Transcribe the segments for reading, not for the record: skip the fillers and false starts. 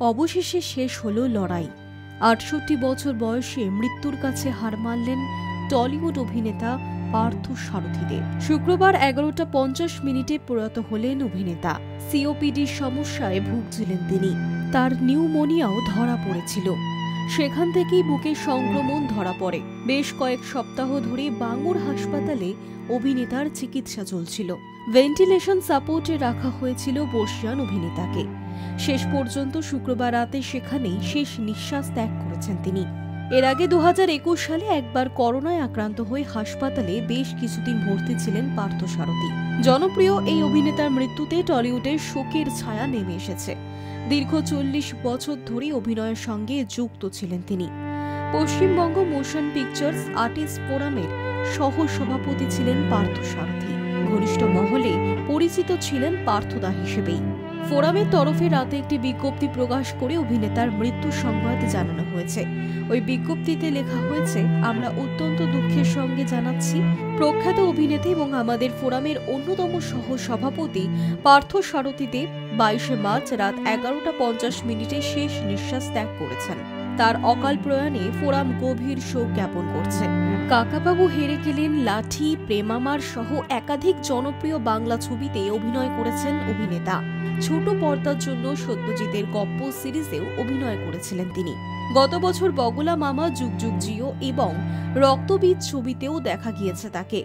অবশেষে শেষ হলো লড়াই। ৬৮ বছর বয়সে মৃত্যুর কাছে হার মানলেন টলিউড অভিনেতা পার্থ সারথী দেব। শুক্রবার ১১টা ৫০ প্রয়াত হলেন অভিনেতা। সিওপিডির সমস্যায় ভুগছিলেন তিনি। তার নিউমোনিয়াও ধরা পড়েছিল। সেখান থেকেই বুকে সংক্রমণ ধরা পড়ে। বেশ কয়েক সপ্তাহ ধরে বাঙুর হাসপাতালে অভিনেতার চিকিৎসা চলছিল। ভেন্টিলেশন সাপোর্টে রাখা হয়েছিল বর্ষিয়ান অভিনেতাকে। শেষ পর্যন্ত শুক্রবার রাতে সেখানেই শেষ নিঃশ্বাস ত্যাগ করেছেন তিনি। এর আগে ২০২১ সালে একবার করোনায় আক্রান্ত হয়ে হাসপাতালে বেশ কিছুদিন ভর্তি ছিলেন পার্থ সারথী। জনপ্রিয় এই অভিনেতার মৃত্যুতে টলিউডের শোকের ছায়া নেমে এসেছে। দীর্ঘ ৪০ বছর ধরে অভিনয়ের সঙ্গে যুক্ত ছিলেন তিনি। পশ্চিমবঙ্গ মোশন পিকচার্স আর্টিস্ট ফোরামের সহ সভাপতি ছিলেন পার্থ সারথী। ঘনিষ্ঠ মহলে পরিচিত ছিলেন পার্থদা হিসেবেই। ফোরামের তরফে রাতে একটি বিজ্ঞপ্তি প্রকাশ করে অভিনেতার মৃত্যুর সংবাদ জানানো হয়েছে। ওই বিজ্ঞপ্তিতে লেখা হয়েছে, আমরা অত্যন্ত দুঃখের সঙ্গে জানাচ্ছি, প্রখ্যাত অভিনেতা এবং আমাদের ফোরামের অন্যতম সহ সভাপতি পার্থ সারথী দেব ২২ মার্চ রাত ১১টা ৫০ শেষ নিঃশ্বাস ত্যাগ করেছেন। তার অকাল প্রয়াণে ফোরাম গভীর শোক জ্ঞাপন করছে। কাকাবাবু হেরে গেলেন, লাঠি, প্রেমামার সহ একাধিক জনপ্রিয় বাংলা ছবিতে অভিনয় করেছেন অভিনেতা। ছোট পর্দার জন্য সত্যজিতের গপ্প সিরিজেও অভিনয় করেছিলেন তিনি। গত বছর বগলা মামা, যুগ যুগ জিও এবং রক্তবীজ ছবিতেও দেখা গিয়েছে তাকে।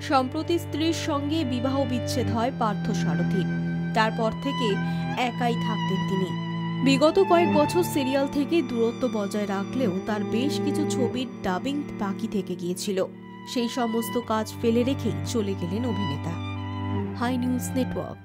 সম্প্রতি স্ত্রীর সঙ্গে বিবাহ বিচ্ছেদ হয় পার্থ সারথীর। তারপর থেকে একাই থাকতেন তিনি। বিগত কয়েক বছর সিরিয়াল থেকে দূরত্ব বজায় রাখলেও তার বেশ কিছু ছবির ডাবিং বাকি থেকে গিয়েছিল। সেই সমস্ত কাজ ফেলে রেখেই চলে গেলেন অভিনেতা। Hi News network.